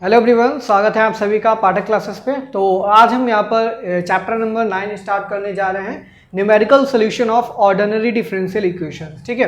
Hello everyone, स्वागत है आप सभी का पाठक क्लासेस पे। तो आज हम यहाँ पर चैप्टर नंबर 9 स्टार्ट करने जा रहे हैं, numerical solution of ordinary differential equations. ठीक है,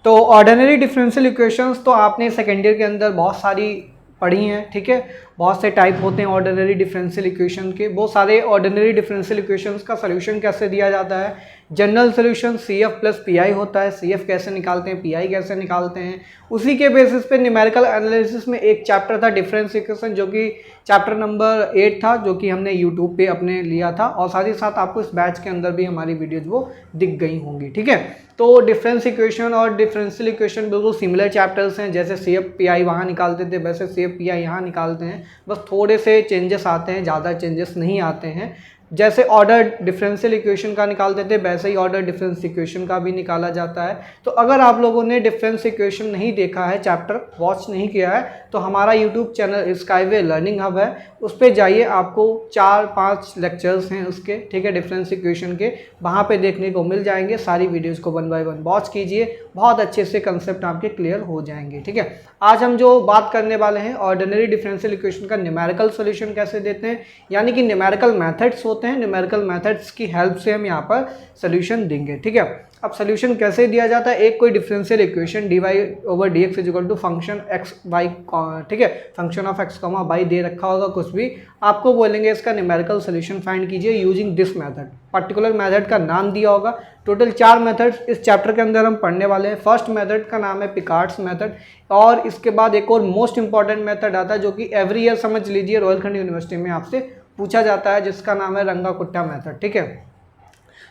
तो ऑर्डिनरी डिफरेंशियल इक्वेशंस तो आपने सेकेंड ईयर के अंदर बहुत सारी पढ़ी हैं। ठीक है, बहुत से टाइप होते हैं ऑर्डिनरी डिफरेंशियल इक्वेशन के। बहुत सारे ऑर्डिनरी डिफरेंशियल इक्वेशंस का सॉल्यूशन कैसे दिया जाता है, general solution CF plus PI होता है। CF कैसे निकालते हैं, PI कैसे निकालते हैं, उसी के बेसिस पे न्यूमेरिकल एनालिसिस में एक चैप्टर था डिफरेंस इक्वेशन, जो कि चैप्टर नंबर 8 था, जो कि हमने यूट्यूब पे अपने लिया था। और साथ ही साथ आपको इस बैच के अंदर भी हमारी वीडियोज वो दिख गई होंगी। ठीक है, तो डिफरेंस इक्वेशन और डिफरेंशियल इक्वेशन बिल्कुल सिमिलर चैप्टर्स हैं। जैसे CF PI वहाँ निकालते थे, वैसे CF PI यहाँ निकालते हैं। बस थोड़े से चेंजेस आते हैं, ज़्यादा चेंजेस नहीं आते हैं। जैसे ऑर्डर डिफरेंशियल इक्वेशन का निकालते थे, वैसे ही ऑर्डर डिफरेंस इक्वेशन का भी निकाला जाता है। तो अगर आप लोगों ने डिफरेंस इक्वेशन नहीं देखा है, चैप्टर वॉच नहीं किया है, तो हमारा YouTube channel skyway learning hub है, उस पर जाइए। आपको 4-5 लेक्चर्स हैं उसके, ठीक है, डिफरेंस इक्वेशन के, वहाँ पे देखने को मिल जाएंगे। सारी वीडियोस को 1 बाय 1 वॉच कीजिए, बहुत अच्छे से कंसेप्ट आपके क्लियर हो जाएंगे। ठीक है, आज हम जो बात करने वाले हैं, ऑर्डिनरी डिफरेंशियल इक्वेशन का न्यूमेरिकल सॉल्यूशन कैसे देते हैं, यानी कि न्यूमेरिकल मेथड्स होते हैं। न्यूमेरिकल मेथड्स की हेल्प से हम यहाँ पर सॉल्यूशन देंगे। ठीक है, अब सॉल्यूशन कैसे दिया जाता है, एक कोई differential equation dy/dx equal to function x y, ठीक है, फंक्शन ऑफ x, y दे रखा होगा कुछ भी, आपको बोलेंगे इसका न्यूमेरिकल सॉल्यूशन फाइंड कीजिए using this method. Particular method का नाम दिया होगा। टोटल 4 मेथड्स इस चैप्टर के अंदर हम पढ़ने वाले हैं। फर्स्ट मेथड का नाम है पिकार्ड्स मेथड, और इसके बाद एक और मोस्ट इंपॉर्टेंट मेथड आता है, जो कि एवरी ईयर समझ लीजिए रोहिलखंड यूनिवर्सिटी में आपसे पूछा जाता है, जिसका नाम है रंगाकुट्टा मेथड। ठीक है,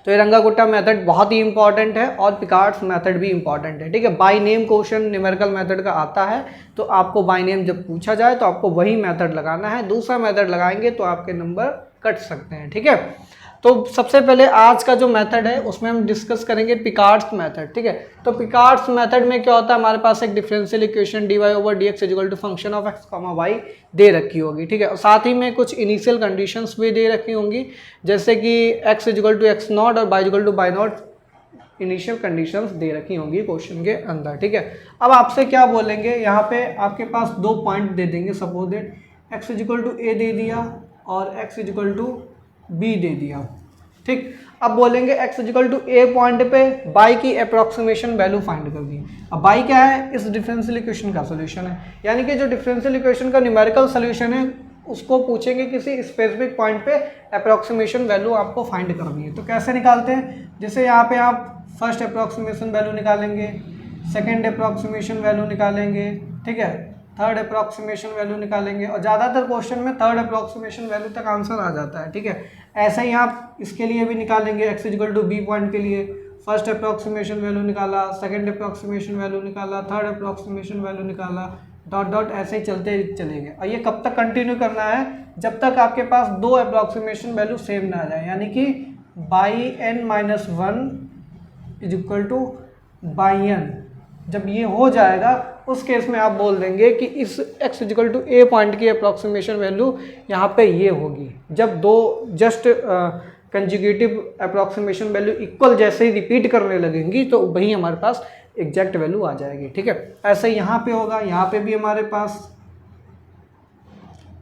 तो ये रंगाकुट्टा मेथड बहुत ही इंपॉर्टेंट है, और पिकार्ड्स मेथड भी इंपॉर्टेंट है। ठीक है, by name question numerical method का आता है, तो आपको बाय नेम जब पूछा जाए तो आपको वही मेथड लगाना है। दूसरा मेथड लगाएंगे तो आपके नंबर कट सकते हैं। ठीक है, तो सबसे पहले आज का जो मेथड है उसमें हम डिस्कस करेंगे पिकार्ड्स मेथड। ठीक है, तो पिकार्ड्स मेथड में क्या होता है, हमारे पास एक differential equation dy/dx equal to function of x, y दे रखी होगी। ठीक है, और साथ ही में कुछ इनिशियल कंडीशंस भी दे रखी होंगी, जैसे कि x equal to x naught और y equal to y naught, initial conditions दे रखी होंगी क्वेश्चन के अंदर। ठीक है, अब आपसे क्या बोलेंगे, यहाँ पे आपके पास 2 पॉइंट दे देंगे। Suppose that x equal to a दे दिया और x इक्वल टू b दे दिया। ठीक, अब बोलेंगे x equal to a point पे y की अप्रॉक्सीमेशन वैल्यू फाइंड कर दी। अब y क्या है, इस डिफरेंशियल इक्वेशन का सॉल्यूशन है, यानी कि जो डिफरेंशियल इक्वेशन का न्यूमेरिकल सॉल्यूशन है उसको पूछेंगे किसी स्पेसिफिक पॉइंट पे अप्रॉक्सीमेशन वैल्यू आपको फाइंड करनी है। तो कैसे निकालते हैं, जैसे यहाँ पे आप फर्स्ट अप्रॉक्सीमेशन वैल्यू निकालेंगे, सेकेंड अप्रॉक्सीमेशन वैल्यू निकालेंगे, ठीक है, थर्ड अप्रॉक्सीमेशन वैल्यू निकालेंगे, और ज़्यादातर क्वेश्चन में थर्ड अप्रॉक्सीमेशन वैल्यू तक आंसर आ जाता है। ठीक है, ऐसे ही आप इसके लिए भी निकालेंगे, x equal to b point के लिए फर्स्ट अप्रॉक्सीमेशन वैल्यू निकाला, सेकंड अप्रॉक्सीमेशन वैल्यू निकाला, थर्ड अप्रॉक्सीमेशन वैल्यू निकाला, डॉट डॉट ऐसे ही चलते चलेंगे। और ये कब तक कंटिन्यू करना है, जब तक आपके पास 2 अप्रॉक्सीमेशन वैल्यू सेम ना आ जाए, यानी कि by(n-1) is equal to by(n). जब ये हो जाएगा उस केस में आप बोल देंगे कि इस x equal to a point की अप्रॉक्सीमेशन वैल्यू यहाँ पे ये होगी। जब 2 just conjugative approximation value equal जैसे ही रिपीट करने लगेंगी तो वही हमारे पास एग्जैक्ट वैल्यू आ जाएगी। ठीक है, ऐसे यहाँ पे होगा, यहाँ पे भी हमारे पास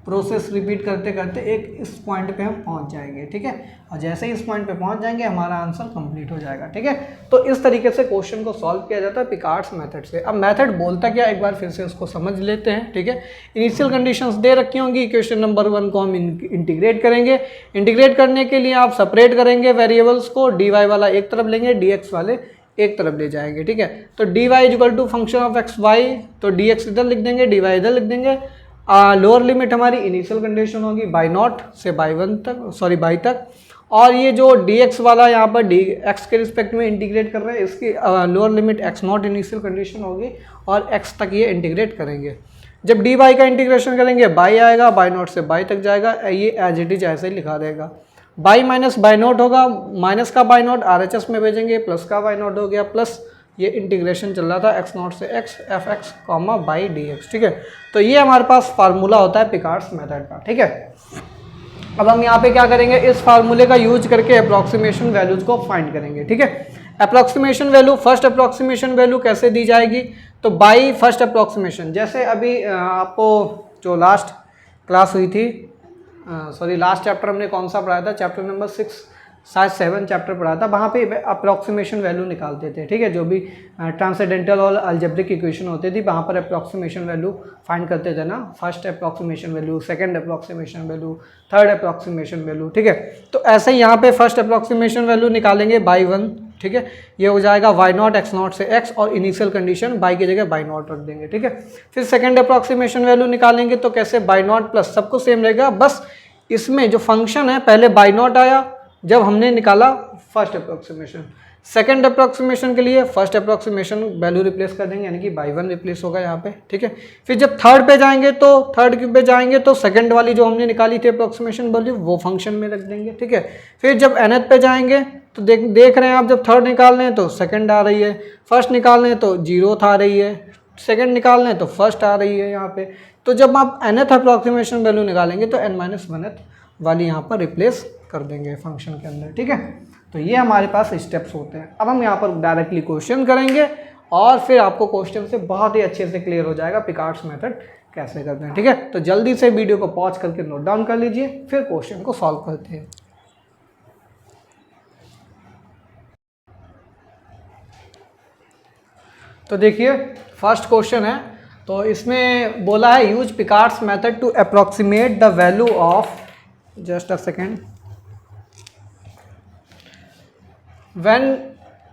प्रोसेस रिपीट करते करते एक इस पॉइंट पे हम पहुंच जाएंगे। ठीक है, और जैसे ही इस पॉइंट पे पहुंच जाएंगे हमारा आंसर कंप्लीट हो जाएगा। ठीक है, तो इस तरीके से क्वेश्चन को सॉल्व किया जाता है पिकार्ड्स मेथड से। अब मेथड बोलता क्या, एक बार फिर से उसको समझ लेते हैं। ठीक है, इनिशियल कंडीशंस दे रखी होंगी, इक्वेशन नंबर 1 को हम इंटीग्रेट करेंगे। इंटीग्रेट करने के लिए आप सेपरेट करेंगे वेरिएबल्स को, dy वाला एक तरफ लेंगे, dx वाले एक तरफ ले जाएंगे। ठीक है, तो dy equal to function of x y, तो dx इधर लिख देंगे, dy इधर लिख देंगे। लोअर लिमिट हमारी इनिशियल कंडीशन होगी by0 से by1 तक, सॉरी by तक, और ये जो dx वाला यहाँ पर x के रिस्पेक्ट में इंटीग्रेट कर रहे हैं, इसकी lower limit x0 initial condition होगी, और x तक ये इंटीग्रेट करेंगे। जब dy का इंटीग्रेशन करेंगे by आएगा, by0 से by तक जाएगा, ये एज इट इज ऐसे ही लिखा देगा। by माइनस by0 होगा, माइनस का by0 RHS में भेजेंगे, प्लस का by0 हो गया, प्लस ये इंटीग्रेशन चल रहा था x0 से x fx by dx। ठीक है, तो ये हमारे पास फार्मूला होता है पिकार्ड्स मेथड का। ठीक है, अब हम यहाँ पे क्या करेंगे, इस फार्मूले का यूज करके अप्रॉक्सीमेशन वैल्यूज को फाइंड करेंगे। ठीक है, approximation value, first approximation value कैसे दी जाएगी, तो बाई फर्स्ट अप्रॉक्सीमेशन, जैसे अभी आपको जो लास्ट क्लास हुई थी, सॉरी लास्ट चैप्टर हमने कौन सा पढ़ाया था, चैप्टर नंबर 6 शायद 7 चैप्टर पढ़ा था, वहाँ पे अप्रॉक्सीमेशन वैल्यू निकालते थे, ठीक है। जो भी ट्रांसेंडेंटल और अलजेब्रिक इक्वेशन होती थी वहाँ पर अप्रॉक्सीमेशन वैल्यू फाइंड करते थे ना, first approximation value, second approximation value, third approximation value, ठीक है। तो ऐसे ही यहाँ पे फर्स्ट अप्रॉक्सीमेशन वैल्यू निकालेंगे बाई 1, ठीक है। ये हो जाएगा y0 x0 से x और इनिशियल कंडीशन y की जगह y0 रख देंगे, ठीक है। फिर सेकंड अप्रॉक्सीमेशन वैल्यू निकालेंगे तो कैसे, y0 प्लस सबको सेम रहेगा, बस इसमें जो फंक्शन है पहले y0 आया जब हमने निकाला फर्स्ट अप्रॉक्सीमेशन, सेकंड अप्रॉक्सीमेशन के लिए फर्स्ट अप्रॉक्सीमेशन वैल्यू रिप्लेस कर देंगे, यानी कि बाई 1 रिप्लेस होगा यहाँ पे, ठीक है। फिर जब थर्ड पे जाएंगे तो सेकंड वाली जो हमने निकाली थी अप्रॉक्सीमेशन वैल्यू वो फंक्शन में रख देंगे, ठीक है। फिर जब nth पे जाएंगे तो देख रहे हैं आप, जब थर्ड निकाल रहे हैं तो सेकंड आ रही है, फर्स्ट निकाल रहे हैं तो 0th आ रही है, सेकंड निकाल रहे हैं तो फर्स्ट आ रही है यहाँ पे। तो जब आप nth अप्रॉक्सीमेशन वैल्यू निकालेंगे तो n-1th वाली यहाँ पर रिप्लेस कर देंगे फंक्शन के अंदर, ठीक है। तो ये हमारे पास स्टेप्स होते हैं। अब हम यहाँ पर डायरेक्टली क्वेश्चन करेंगे और फिर आपको क्वेश्चन से बहुत ही अच्छे से क्लियर हो जाएगा पिकार्ड्स मेथड कैसे करते हैं, ठीक है। तो जल्दी से वीडियो को पॉज करके नोट डाउन कर लीजिए, फिर क्वेश्चन को सॉल्व करते हैं। तो देखिए फर्स्ट क्वेश्चन है, तो इसमें बोला है use Picard's method to approximate the value of, just a second, when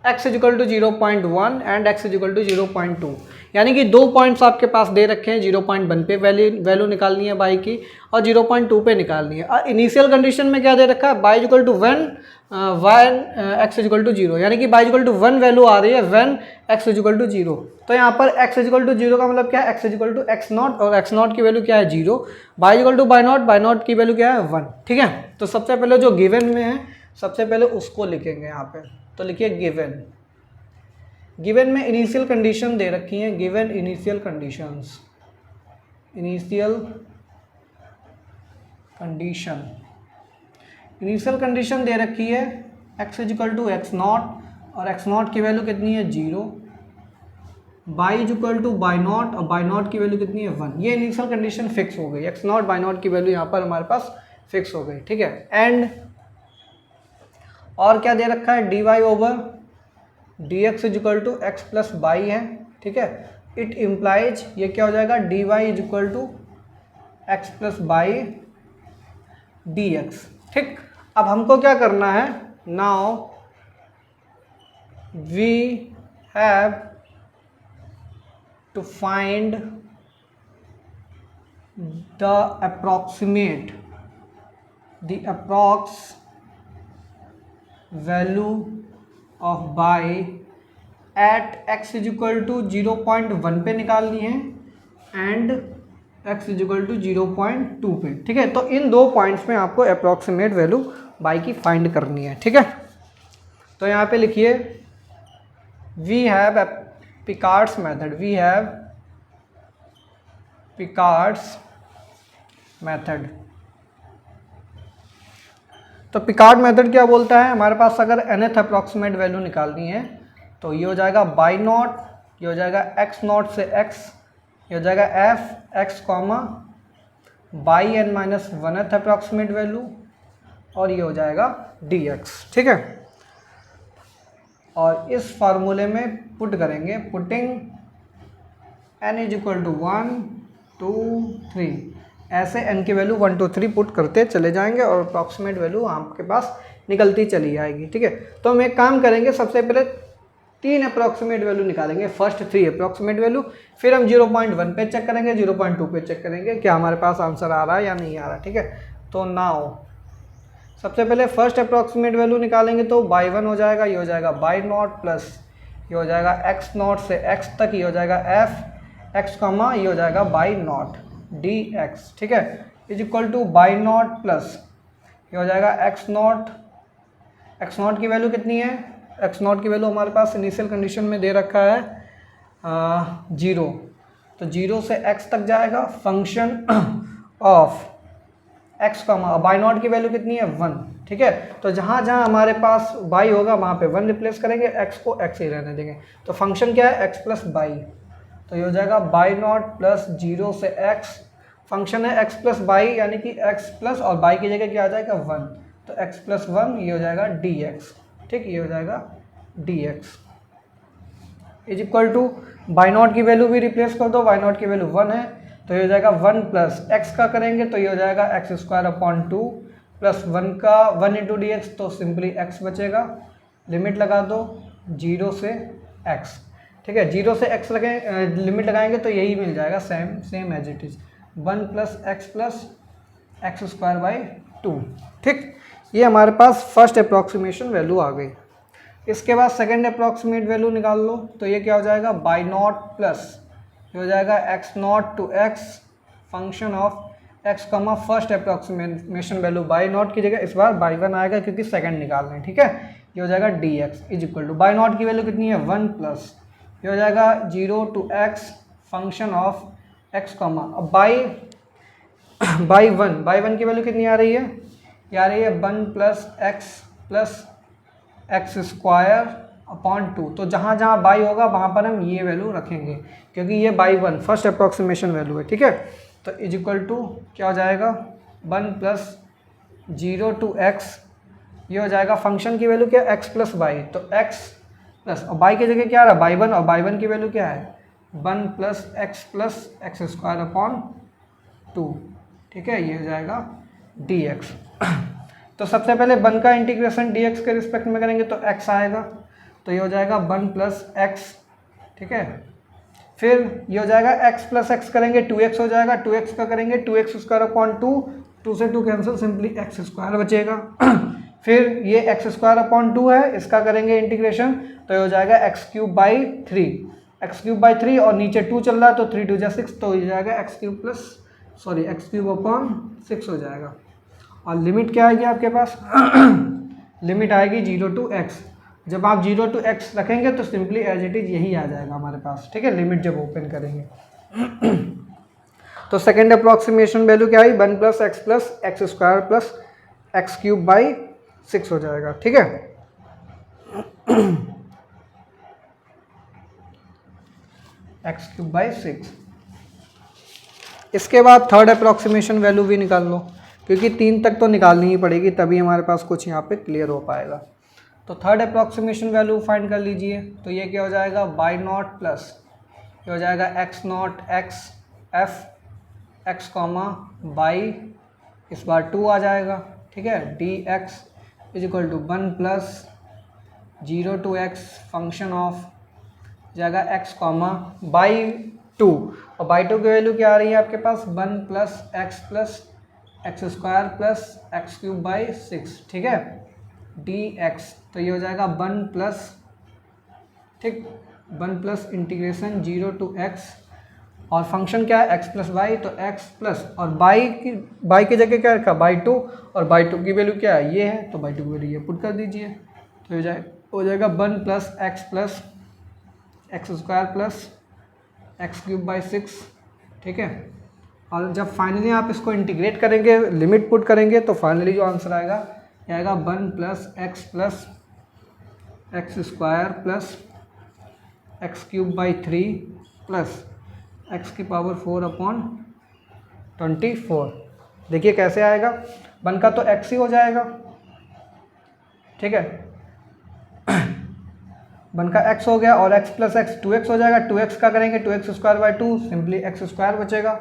x is equal to 0.1 and x is equal to 0.2, यानी कि 2 पॉइंट्स आपके पास दे रखे हैं, 0.1 पे वैल्यू निकालनी है y की और 0.2 पे निकालनी है। और इनिशियल कंडीशन में क्या दे रखा है, y is equal to 1 x is equal to 0, यानी कि y is equal to 1 value आ रही है when x is equal to 0। तो यहाँ पर x इज इक्वल टू 0 का मतलब क्या है, x is equal to x0 और x0 की वैल्यू क्या है 0, y is equal to y0 की वैल्यू क्या है 1, ठीक है। तो सबसे पहले जो गिवन में है सबसे पहले उसको लिखेंगे यहाँ पे, तो लिखिए गिवन में इनिशियल कंडीशन दे रखी है, गिवन इनिशियल कंडीशन दे रखी है x is equal to x0 और x0 की वैल्यू कितनी है 0, y is equal to y0 और y0 की वैल्यू कितनी है 1। ये इनिशियल कंडीशन फिक्स हो गई, x0 y0 की वैल्यू यहाँ पर हमारे पास फिक्स हो गई, ठीक है। एंड और क्या दे रखा है, dy over dx is equal to x plus y है, ठीक है। इट इम्प्लाइज, ये क्या हो जाएगा, dy is equal to x plus y dx, ठीक। अब हमको क्या करना है, now we have to find the approx value of y at x is equal to 0.1 पे निकालनी है and x is equal to 0.2 पे, ठीक है। तो इन 2 पॉइंट्स में आपको अप्रॉक्सीमेट वैल्यू y की फाइंड करनी है, ठीक है। तो यहाँ पे लिखिए वी हैव पिकार्ड्स मेथड। तो पिकार्ड मेथड क्या बोलता है, हमारे पास अगर nth अप्रॉक्सीमेट वैल्यू निकालनी है तो ये हो जाएगा y0, ये हो जाएगा x0 से x, ये हो जाएगा f x comma by n-1th approximate value और ये हो जाएगा dx, ठीक है। और इस फार्मूले में पुट करेंगे, putting n is equal to 1 2 3, ऐसे n की वैल्यू 1 2 3 पुट करते चले जाएंगे और अप्रॉक्सीमेट वैल्यू आपके पास निकलती चली जाएगी, ठीक है। तो हम एक काम करेंगे, सबसे पहले 3 अप्रॉक्सीमेट वैल्यू निकालेंगे, फर्स्ट 3 अप्रॉक्सीमेट वैल्यू, फिर हम 0.1 पे चेक करेंगे, 0.2 पे चेक करेंगे क्या हमारे पास आंसर आ रहा है या नहीं आ रहा, ठीक है। तो नाउ सबसे पहले फर्स्ट अप्रॉक्सीमेट वैल्यू निकालेंगे तो y1 हो जाएगा, ये हो जाएगा y0 प्लस ये हो जाएगा x0 से x तक, ये हो जाएगा f x कॉमा ये हो जाएगा y0 dx, ठीक है, is equal to y0 plus ये हो जाएगा x0 की वैल्यू कितनी है, x0 की वैल्यू हमारे पास इनिशियल कंडीशन में दे रखा है 0, तो 0 से x तक जाएगा, function of x comma y0 की वैल्यू कितनी है 1, ठीक है। तो जहाँ जहाँ हमारे पास y होगा वहाँ पे 1 रिप्लेस करेंगे, x को x ही रहने देंगे, तो फंक्शन क्या है x प्लस y, तो ये हो जाएगा y0 प्लस 0 से x फंक्शन है एक्स प्लस बाई, यानी कि एक्स प्लस और बाई की जगह क्या आ जाएगा 1, तो एक्स प्लस 1 ये हो जाएगा डी एक्स। ठीक, ये हो जाएगा d x is equal to y naught की वैल्यू भी रिप्लेस कर दो, बाई नॉट की वैल्यू 1 है तो ये हो जाएगा 1 प्लस एक्स का करेंगे तो ये हो जाएगा एक्स स्क्वायर अपॉन 2 प्लस 1 का 1 इंटू डी एक्स, तो सिंपली एक्स बचेगा। लिमिट लगा दो 0 से एक्स। ठीक है, 0 से एक्स लगे लिमिट लगाएंगे तो यही मिल जाएगा same as it is 1 plus x square by 2। ठीक, ये हमारे पास फर्स्ट अप्रॉक्सीमेशन वैल्यू आ गई। इसके बाद सेकेंड अप्रॉक्सीमेट वैल्यू निकाल लो, तो ये क्या हो जाएगा बाई नॉट प्लस ये हो जाएगा x naught to x function of x comma first approximation value y naught की जगह इस बार बाई 1 आएगा क्योंकि सेकंड निकाल रहे हैं। ठीक है, ये हो जाएगा d x is equal to y naught की वैल्यू कितनी है 1 प्लस ये हो जाएगा 0 to x function of x comma अब बाई 1 की वैल्यू कितनी आ रही है, ये आ रही है 1 प्लस एक्स स्क्वायर अपॉन 2। तो जहाँ जहाँ बाई होगा वहाँ पर हम ये वैल्यू रखेंगे क्योंकि ये बाई 1 फर्स्ट अप्रॉक्सीमेशन वैल्यू है। ठीक है, तो इज इक्वल टू क्या हो जाएगा 1 प्लस 0 टू एक्स ये हो जाएगा फंक्शन की वैल्यू क्या है एक्स प्लस बाई, तो एक्स प्लस और बाई की जगह क्या आ रहा है बाई 1 और बाई 1 की वैल्यू क्या है 1 प्लस एक्स स्क्वायर अपॉन 2। ठीक है, ये हो जाएगा डी एक्स। तो सबसे पहले 1 का इंटीग्रेशन dx के रिस्पेक्ट में करेंगे तो x आएगा, तो ये हो जाएगा 1 प्लस एक्स। ठीक है, फिर ये हो जाएगा x प्लस एक्स करेंगे 2x हो जाएगा, 2x का करेंगे 2x स्क्वायर अपॉन 2 से 2 कैंसिल सिंपली एक्स स्क्वायर बचेगा। फिर ये एक्स स्क्वायर अपॉन 2 है, इसका करेंगे इंटीग्रेशन तो ये हो जाएगा एक्स क्यूब बाई 3 और नीचे 2 चल रहा है तो 3 2 जा 6 तो ये जाएगा एक्स क्यूब अपॉन 6 हो जाएगा। और लिमिट क्या आएगी आपके पास लिमिट आएगी 0 टू एक्स। जब आप 0 टू एक्स रखेंगे तो सिंपली एज इट इज़ यही आ जाएगा हमारे पास। ठीक है, लिमिट जब ओपन करेंगे तो सेकेंड अप्रॉक्सीमेशन वैल्यू क्या आई 1 plus x square plus x cube by 6 हो जाएगा। ठीक है, एक्स क्यूब बाई 6। इसके बाद थर्ड अप्रॉक्सीमेशन वैल्यू भी निकाल लो क्योंकि 3 तक तो निकालनी ही पड़ेगी तभी हमारे पास कुछ यहाँ पे क्लियर हो पाएगा। तो थर्ड अप्रॉक्सीमेशन वैल्यू फाइंड कर लीजिए, तो ये क्या हो जाएगा बाई नॉट प्लस ये हो जाएगा x naught x f x comma y इस बार 2 आ जाएगा। ठीक है, d x is equal to 1 plus 0 to x function of जाएगा एक्स कॉमा बाई 2 और बाई 2 की वैल्यू क्या आ रही है आपके पास 1 plus x square plus x cube by 6। ठीक है, डी एक्स तो ये हो जाएगा 1 plus 1 plus integration 0 to x और फंक्शन क्या है एक्स प्लस वाई, तो एक्स प्लस और बाई की जगह क्या रखा बाई 2 और बाई 2 की वैल्यू क्या है ये है तो बाई 2 की वैल्यू ये पुट कर दीजिए तो हो जाएगा 1 plus x square plus x cube by 6। ठीक है, और जब फाइनली आप इसको इंटीग्रेट करेंगे लिमिट पुट करेंगे तो फाइनली जो आंसर आएगा ये आएगा 1 plus x square plus x cube by 3 plus x की पावर 4 अपॉन 24। देखिए कैसे आएगा, 1 का तो x ही हो जाएगा। ठीक है, 1 का x हो गया और x प्लस एक्स 2x हो जाएगा, 2x का करेंगे 2x square by 2 simply x square बचेगा।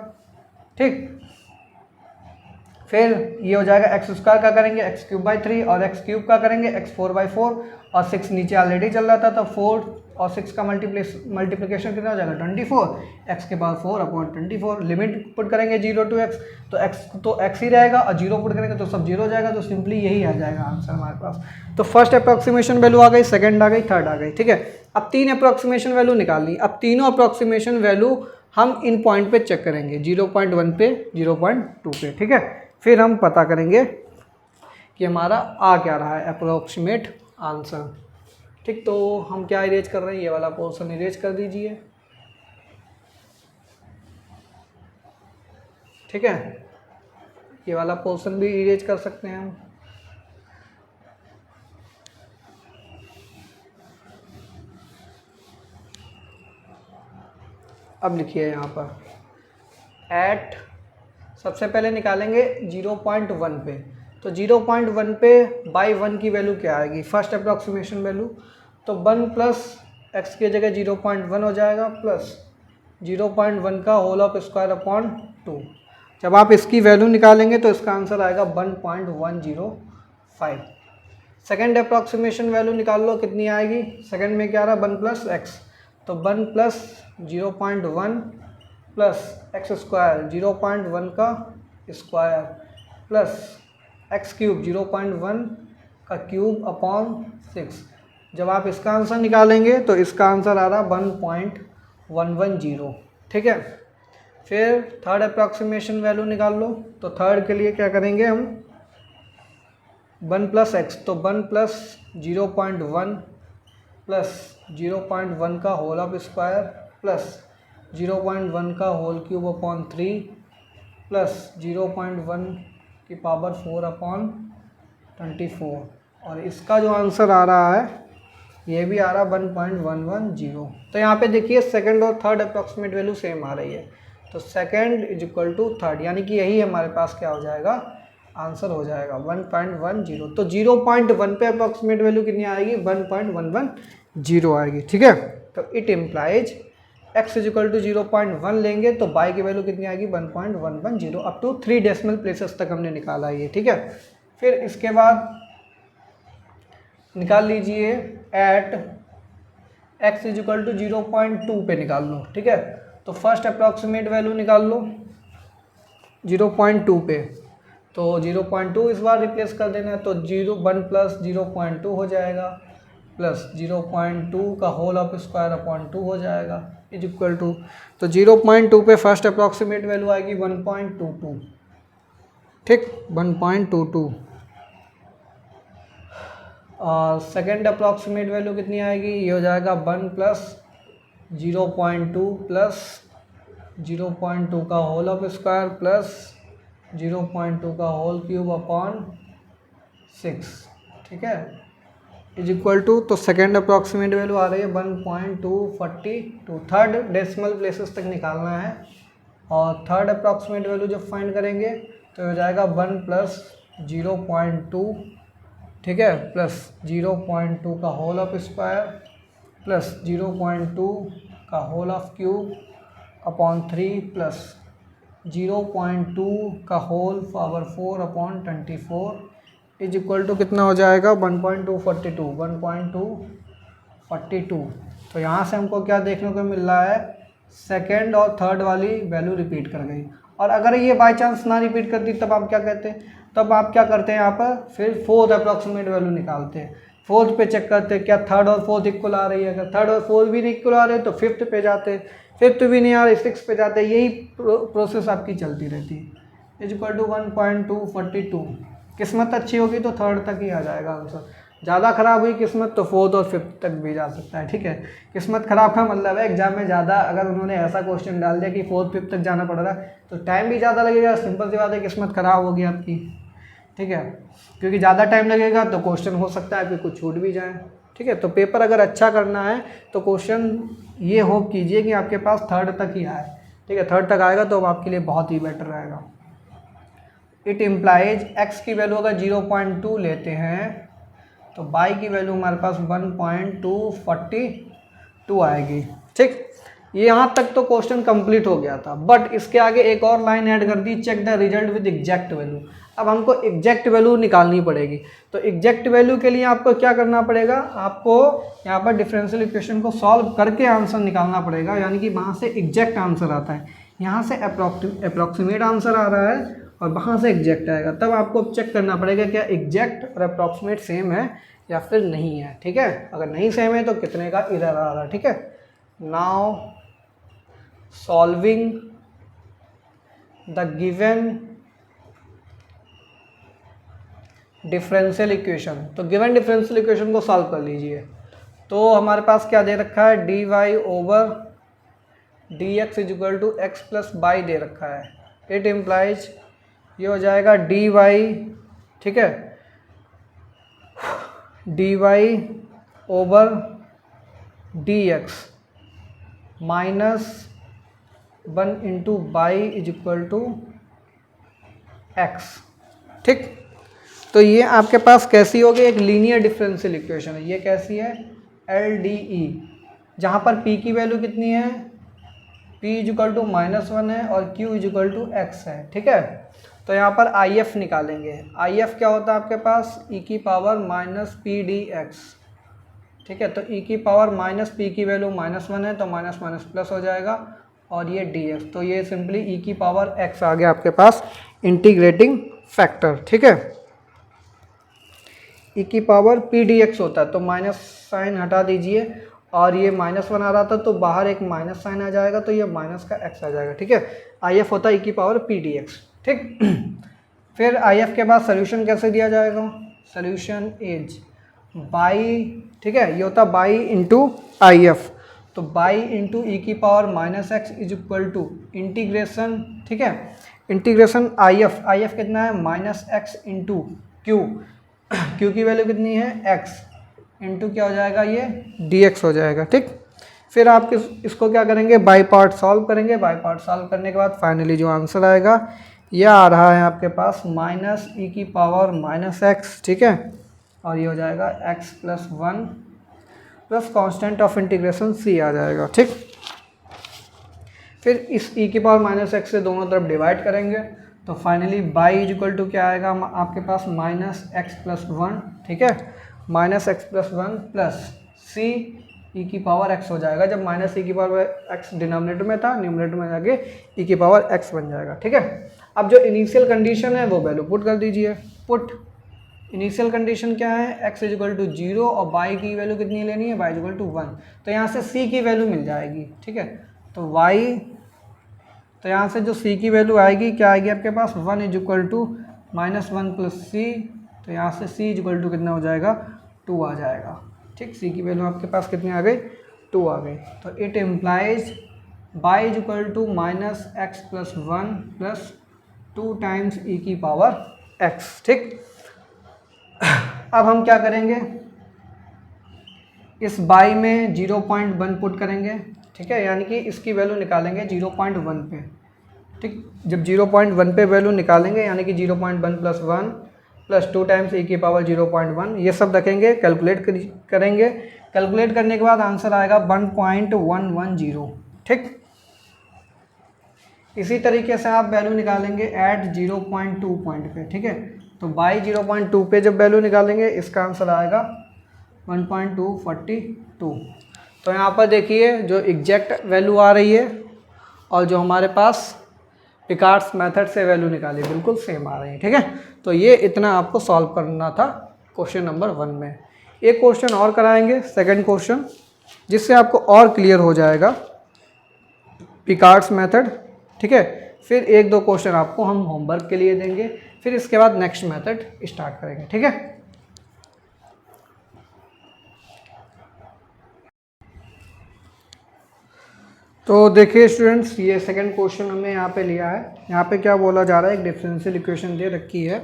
ठीक, फिर ये हो जाएगा एक्स स्क्वायर का करेंगे एक्स क्यूब बाई 3 और एक्स क्यूब का करेंगे एक्स 4 बाई 4 और 6 नीचे ऑलरेडी चल रहा था तो 4 और 6 का मल्टीप्लिकेशन कितना हो जाएगा 24 एक्स के पावर 4 अपॉन 24। लिमिट पुट करेंगे 0 टू एक्स तो एक्स ही रहेगा और 0 पुट करेंगे तो सब 0 हो जाएगा तो सिंपली यही आ जाएगा आंसर हमारे पास। तो फर्स्ट अप्रॉक्सीमेशन वैल्यू आ गई, सेकंड आ गई, थर्ड आ गई। ठीक है, अब 3 अप्रॉक्सीमेशन वैल्यू निकालनी। अब तीनों अप्रॉक्सीमेशन वैल्यू हम इन पॉइंट पे चेक करेंगे 0.1 पे 0.2 पे। ठीक है, फिर हम पता करेंगे कि हमारा आ क्या रहा है अप्रोक्सीमेट आंसर। ठीक, तो हम क्या इरेज कर रहे हैं, ये वाला पोर्शन इरेज कर दीजिए। ठीक है, ये वाला पोर्शन भी इरेज कर सकते हैं हम। अब लिखिए यहाँ पर एट सबसे पहले निकालेंगे 0.1 पे, तो 0.1 पे बाई 1 की वैल्यू क्या आएगी, फर्स्ट अप्रॉक्सीमेशन वैल्यू, तो 1 प्लस एक्स की जगह 0.1 हो जाएगा प्लस 0.1 का होल ऑफ स्क्वायर अपॉन 2। जब आप इसकी वैल्यू निकालेंगे तो इसका आंसर आएगा 1.105। सेकेंड अप्रॉक्सीमेशन वैल्यू निकाल लो, कितनी आएगी, सेकेंड में क्या आ रहा है 1 प्लस एक्स, तो 1 प्लस 0.1 प्लस एक्स स्क्वायर 0.1 का स्क्वायर प्लस एक्स क्यूब 0.1 का क्यूब अपॉन 6। जब आप इसका आंसर निकालेंगे तो इसका आंसर आ रहा 1.110, ठीक है। फिर थर्ड अप्रॉक्सीमेशन वैल्यू निकाल लो, तो थर्ड के लिए क्या करेंगे हम 1 प्लस एक्स, तो 1 प्लस 0.1 प्लस 0.1 का होल ऑफ स्क्वायर प्लस 0.1 का होल क्यूब अपॉन 3 प्लस 0.1 की पावर 4 अपॉन 24, और इसका जो आंसर आ रहा है ये भी आ रहा 1.110। तो यहाँ पे देखिए सेकंड और थर्ड अप्रॉक्सीमेट वैल्यू सेम आ रही है, तो second is equal to third, यानी कि यही हमारे पास क्या हो जाएगा, आंसर हो जाएगा 1.10। तो 0.1 पे अप्रॉक्सीमेट वैल्यू कितनी आएगी, 1.110 आएगी, ठीक है। तो it implies x is equal to 0.1 लेंगे तो y की वैल्यू कितनी आएगी 1.110, अप टू 3 डेसिमल प्लेसेस तक हमने निकाला है ये, ठीक है। फिर इसके बाद निकाल लीजिए at x is equal to 0.2 पे निकाल लो, ठीक है। तो फर्स्ट अप्रॉक्सीमेट वैल्यू निकाल लो 0.2 पे, तो 0.2 इस बार रिप्लेस कर देना है, तो 1 प्लस 0.2 हो जाएगा प्लस 0.2 का होल ऑफ स्क्वायर अपॉन 2 हो जाएगा इज इक्वल टू, तो 0.2 पे फर्स्ट अप्रॉक्सीमेट वैल्यू आएगी 1.22, ठीक 1.22। और सेकेंड अप्रॉक्सीमेट वैल्यू कितनी आएगी, ये हो जाएगा 1 प्लस 0.2 प्लस 0.2 का होल ऑफ स्क्वायर प्लस 0.2 का होल क्यूब अपॉन 6, ठीक है इज इक्वल टू, तो सेकेंड अप्रॉक्सीमेट वैल्यू आ रही है 1.242। थर्ड डेसिमल प्लेसेस तक निकालना है, और थर्ड अप्रॉक्सीमेट वैल्यू जब फाइंड करेंगे तो हो जाएगा 1 प्लस 0.2, ठीक है, प्लस 0.2 का होल ऑफ स्क्वायर प्लस 0.2 का whole of cube upon 3 plus 0.2 का whole power 4 upon 24 is equal to कितना हो जाएगा 1.242। तो यहाँ से हमको क्या देखने को मिल रहा है, सेकेंड और थर्ड वाली वैल्यू रिपीट कर गई। और अगर ये बाय चांस ना रिपीट करती तब आप क्या कहते हैं, तब आप क्या करते हैं यहाँ पर फिर फोर्थ अप्रॉक्सीमेट वैल्यू निकालते हैं, फोर्थ पे चेक करते हैं क्या थर्ड और फोर्थ इक्वल आ रही है, अगर थर्ड और फोर्थ भी नहीं इक्वल आ रहे तो फिफ्थ पे जाते हैं, फिफ्थ भी नहीं आ रही सिक्स पे जाते हैं, यही प्रोसेस आपकी चलती रहती है। Is equal to 1.242। किस्मत अच्छी होगी तो थर्ड तक ही आ जाएगा आंसर, ज़्यादा ख़राब हुई किस्मत तो फोर्थ और फिफ्थ तक भी जा सकता है, ठीक है। किस्मत ख़राब का मतलब है एग्जाम में ज़्यादा अगर उन्होंने ऐसा क्वेश्चन डाल दिया कि फोर्थ फिफ्थ तक जाना पड़ रहा है तो टाइम भी ज़्यादा लगेगा, सिंपल सी बात है किस्मत ख़राब होगी आपकी, ठीक है। क्योंकि ज़्यादा टाइम लगेगा तो क्वेश्चन हो सकता है कि कुछ छूट भी जाए, ठीक है। तो पेपर अगर अच्छा करना है तो क्वेश्चन ये होप कीजिए कि आपके पास थर्ड तक ही आए, ठीक है। थर्ड तक आएगा तो आपके लिए बहुत ही बेटर रहेगा। इट इम्प्लाइज x की वैल्यू अगर 0.2 लेते हैं तो y की वैल्यू हमारे पास 1.242 आएगी, ठीक। ये यहाँ तक तो क्वेश्चन कंप्लीट हो गया था, बट इसके आगे एक और लाइन ऐड कर दी, check the result with exact value. अब हमको एग्जैक्ट वैल्यू निकालनी पड़ेगी, तो एग्जैक्ट वैल्यू के लिए आपको क्या करना पड़ेगा, आपको यहाँ पर डिफरेंशियल इक्वेशन को सॉल्व करके आंसर निकालना पड़ेगा, यानी कि वहाँ से एग्जैक्ट आंसर आता है, यहाँ से अप्रॉक्सीमेट आंसर आ रहा है और वहाँ से एग्जैक्ट आएगा, तब आपको चेक करना पड़ेगा क्या एग्जैक्ट और अप्रॉक्सीमेट सेम है या फिर नहीं है, ठीक है। अगर नहीं सेम है तो कितने का एरर आ रहा है, ठीक है। Now solving the given differential equation, तो गिवन डिफरेंशियल इक्वेशन को सॉल्व कर लीजिए। तो हमारे पास क्या दे रखा है, dy over dx is equal to x plus y दे रखा है। इट इम्प्लाइज ये हो जाएगा dy, ठीक है, dy over dx minus 1 into y is equal to x. ठीक, तो ये आपके पास कैसी होगी, एक लीनियर डिफरेंशियल इक्वेशन है। ये कैसी है, LDE, जहाँ पर p की वैल्यू कितनी है, p इक्वल टू -1 है और q इक्वल टू x है। ठीक है, तो यहाँ पर IF निकालेंगे। IF क्या होता है आपके पास, e की पावर -p dx। ठीक है, तो e की पावर -p की वैल्यू -1 है तो माइनस माइनस प्लस हो जाएगा और ये dx, तो ये सिंपली e की पावर x आ गया आपके पास इंटीग्रेटिंग फैक्टर। ठीक है, e की पावर p dx होता है तो माइनस साइन हटा दीजिए और ये -1 आ रहा था तो बाहर एक माइनस साइन आ जाएगा तो ये माइनस का x आ जाएगा। ठीक है, IF होता है e की पावर p dx। ठीक, फिर IF के बाद सोल्यूशन कैसे दिया जाएगा, सोल्यूशन इज बाई, ठीक है, ये होता बाई इंटू IF, तो बाई इंटू ई की power -x is equal to integration, ठीक है, इंटीग्रेशन IF कितना है, -x इंटू क्यू, क्यू की वैल्यू कितनी है x, इंटू क्या हो जाएगा, ये dx हो जाएगा। ठीक, फिर आप इसको क्या करेंगे, बाई पार्ट सॉल्व करेंगे। बाई पार्ट सॉल्व करने के बाद फाइनली जो आंसर आएगा यह आ रहा है आपके पास -e की पावर -x। ठीक है, और ये हो जाएगा x + 1 plus constant of integration c आ जाएगा। ठीक, फिर इस e की पावर -x से दोनों तरफ डिवाइड करेंगे तो फाइनली बाई इक्वल टू क्या आएगा आपके पास -x + 1। ठीक है, -x + 1 प्लस c e की पावर x हो जाएगा। जब -e की पावर x डिनोमिनेटर में था, न्यूमरेटर में जाके e की पावर x बन जाएगा। ठीक है, अब जो इनिशियल कंडीशन है वो वैल्यू पुट कर दीजिए। पुट इनिशियल कंडीशन क्या है, x इक्वल टू 0 और y की वैल्यू कितनी लेनी है, y इक्वल टू 1, तो यहाँ से c की वैल्यू मिल जाएगी। ठीक है, तो y, तो यहाँ से जो c की वैल्यू आएगी क्या आएगी आपके पास, 1 इक्वल टू -1 प्लस c, तो यहाँ से c इक्वल टू कितना हो जाएगा, 2 आ जाएगा। ठीक, c की वैल्यू आपके पास कितनी आ गई, 2 आ गई। तो it implies y equal to -x + 1 plus 2 times e की पावर x। ठीक, अब हम क्या करेंगे, इस बाई में 0.1 पुट करेंगे। ठीक है, यानी कि इसकी वैल्यू निकालेंगे 0.1 पे। ठीक, जब 0.1 पे वैल्यू निकालेंगे यानी कि 0.1 + 1 प्लस 2 टाइम्स e की पावर 0.1, ये सब रखेंगे, कैलकुलेट करेंगे। कैलकुलेट करने के बाद आंसर आएगा 1.110। ठीक, इसी तरीके से आप वैल्यू निकालेंगे एट 0.2 पॉइंट पे। ठीक है, तो बाई 0.2 पे जब वैल्यू निकालेंगे इसका आंसर आएगा 1.242। तो यहाँ पर देखिए जो एग्जैक्ट वैल्यू आ रही है और जो हमारे पास पिकार्ड्स मेथड से वैल्यू निकाली बिल्कुल सेम आ रही है। ठीक है, तो ये इतना आपको सॉल्व करना था क्वेश्चन नंबर 1 में। एक क्वेश्चन और कराएंगे, सेकंड क्वेश्चन, जिससे आपको और क्लियर हो जाएगा पिकार्ड्स मेथड। ठीक है, फिर 1-2 क्वेश्चन आपको हम होमवर्क के लिए देंगे, फिर इसके बाद नेक्स्ट मेथड स्टार्ट करेंगे। ठीक है, तो देखिए स्टूडेंट्स, ये सेकंड क्वेश्चन हमने यहाँ पे लिया है। यहाँ पे क्या बोला जा रहा है, एक डिफरेंशियल इक्वेशन दे रखी है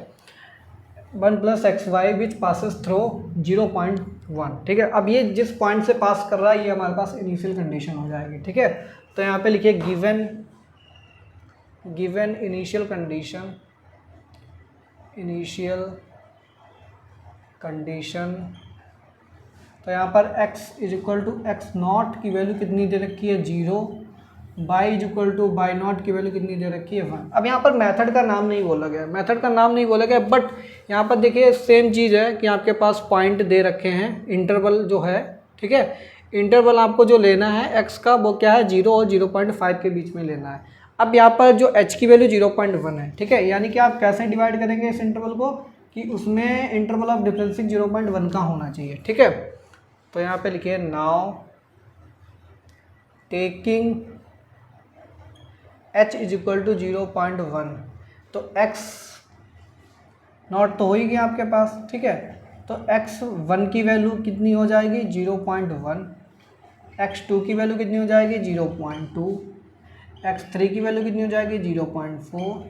1 + xy विच पासिस थ्रू 0.1। ठीक है, अब ये जिस पॉइंट से पास कर रहा है ये हमारे पास इनिशियल कंडीशन हो जाएगी। ठीक है, तो यहाँ पे लिखिए गिवन इनिशियल कंडीशन, तो यहाँ पर x इक्वल टू x0 की वैल्यू कितनी दे रखी है, 0, y इक्वल टू y0 की वैल्यू कितनी दे रखी है, 1। अब यहाँ पर मेथड का नाम नहीं बोला गया, बट यहाँ पर देखिए सेम चीज़ है कि आपके पास पॉइंट दे रखे हैं, इंटरवल जो है। ठीक है, इंटरवल आपको जो लेना है x का वो क्या है, 0 और 0.5 के बीच में लेना है। अब यहाँ पर जो h की वैल्यू 0.1 है। ठीक है, यानी कि आप कैसे डिवाइड करेंगे इस इंटरवल को कि उसमें इंटरवल ऑफ डिफरेंसिंग 0.1 का होना चाहिए। ठीक है, तो यहाँ पे लिखिए now taking h equal to 0.1, तो x0 तो हो ही गया आपके पास। ठीक है, तो x1 की वैल्यू कितनी हो जाएगी, 0.1, x2 की वैल्यू कितनी हो जाएगी, 0.2, x3 की वैल्यू कितनी हो जाएगी, 0.4,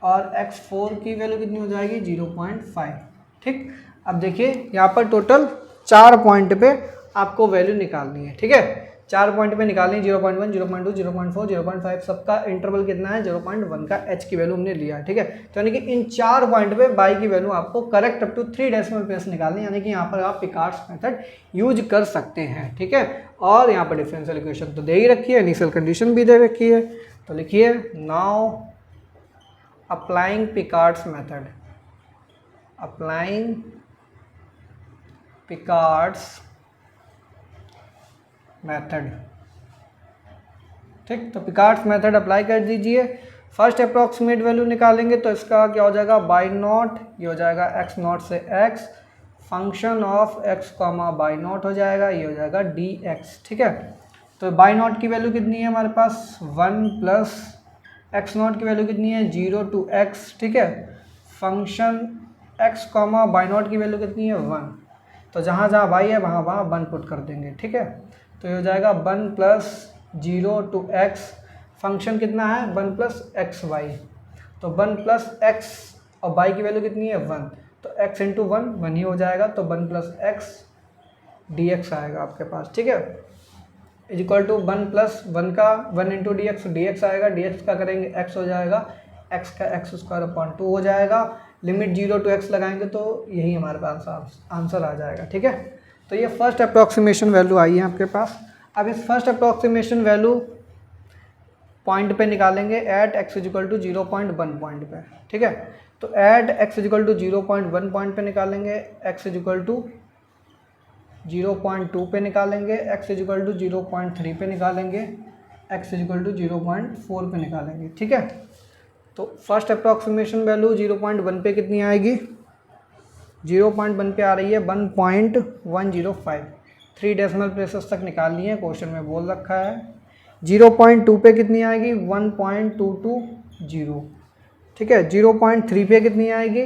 और x4 की वैल्यू कितनी हो जाएगी, 0.5। ठीक, अब देखिए यहाँ पर टोटल 4 पॉइंट पे आपको वैल्यू निकालनी है। ठीक है, 4 पॉइंट पे निकालें 0.1, 0.2, 0.4, 0.5 सबका इंटरवल कितना है 0.1 का h की वैल्यू हमने लिया, ठीक है। तो यानी कि इन 4 पॉइंट पे बाई की वैल्यू आपको correct up to 3 decimal place निकालनी, यानी कि यहाँ पर आप पिकार्ड्स मेथड यूज कर सकते हैं, ठीक है। और यहाँ पर डिफरेंशियल इक्वेशन तो दे ही रखी है, इनिशियल कंडीशन भी दे रखी है, तो लिखिए now applying Picard's method, applying Picard's method, ठीक। तो पिकार्ड्स मेथड अप्लाई कर दीजिए। फर्स्ट अप्रॉक्सीमेट वैल्यू निकालेंगे तो इसका क्या हो जाएगा बाई नॉट, ये हो जाएगा एक्स नॉट से x, function of x comma by not हो जाएगा, ये हो जाएगा डी एक्स, ठीक है। तो बाई नॉट की वैल्यू कितनी है हमारे पास 1 प्लस एक्स नॉट की वैल्यू कितनी है 0 to x, ठीक है। Function x comma by naught की वैल्यू कितनी है 1, तो जहाँ जहाँ बाई है वहाँ वहाँ 1 पुट कर देंगे, ठीक है। तो ये हो जाएगा 1 प्लस 0 to x, फंक्शन कितना है 1 प्लस एक्स वाई, तो 1 प्लस एक्स और बाई की वैल्यू कितनी है 1, तो x इंटू 1 ही हो जाएगा, तो 1 प्लस एक्स डी एक्स आएगा आपके पास, ठीक है। इज इक्वल टू 1 प्लस 1 का 1 इंटू डी एक्स आएगा, डी एक्स का करेंगे x हो जाएगा, x का एक्स स्क्वायर अपॉन 2 हो जाएगा, लिमिट 0 to x लगाएंगे तो यही हमारे पास आंसर आ जाएगा, ठीक है। तो ये फर्स्ट अप्रॉक्सीमेशन वैल्यू आई है आपके पास। अब इस फर्स्ट अप्रॉक्सीमेशन वैल्यू पॉइंट पे निकालेंगे at x is equal to 0.1 point पे, ठीक है। तो at x is equal to 0.1 point पे निकालेंगे, एक्स इजिकल टू 0.2 पे निकालेंगे, एक्स इजिकल टू 0.3 पे निकालेंगे, एक्स इजिकल टू 0.4 पे निकालेंगे, ठीक है। तो फर्स्ट अप्रॉक्सीमेशन वैल्यू 0.1 पे कितनी आएगी 0.1 पे आ रही है 1.105, 3 डेसिमल प्लेसेस तक निकालनी है, क्वेश्चन में बोल रखा है। 0.2 पे कितनी आएगी 1.220, ठीक है। 0.3 पे कितनी आएगी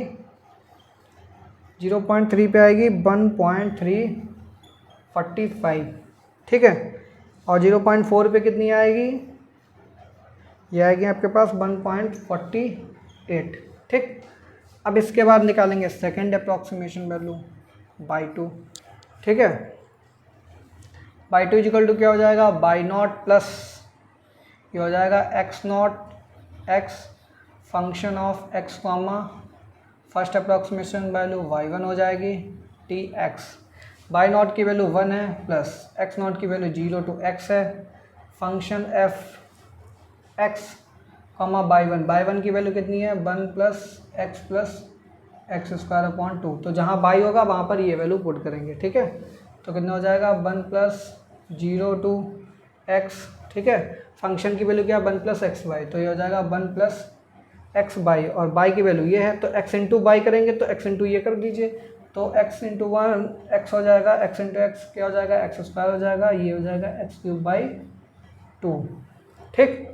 0.3 पे आएगी 1.345, ठीक है। और 0.4 पे कितनी आएगी, ये आएगी आपके पास 1.48, ठीक। अब इसके बाद निकालेंगे सेकेंड अप्रॉक्सीमेशन वैल्यू बाई 2, ठीक है। बाई 2 इजिकल टू क्या हो जाएगा बाई नॉट प्लस ये हो जाएगा x naught x, function of x comma first approximation value y1 हो जाएगी टी एक्स, बाई नॉट की वैल्यू 1 है प्लस एक्स नॉट की वैल्यू 0 to x है, function F x comma by one की वैल्यू कितनी है 1 प्लस एक्स स्क्वायर अपॉन 2, तो जहाँ बाई होगा वहाँ पर ये वैल्यू पुट करेंगे, ठीक है। तो कितना हो जाएगा 1 प्लस 0 to x, ठीक है। फंक्शन की वैल्यू क्या 1 प्लस एक्स वाई, तो ये हो जाएगा 1 प्लस एक्स बाई, और बाई की वैल्यू ये है तो x इंटू बाई करेंगे तो x इंटू ये कर दीजिए, तो x इंटू 1 एक्स हो जाएगा, x इंटू एक्स क्या हो जाएगा एक्स स्क्वायर हो जाएगा, ये हो जाएगा एक्स क्यूब बाई 2, ठीक।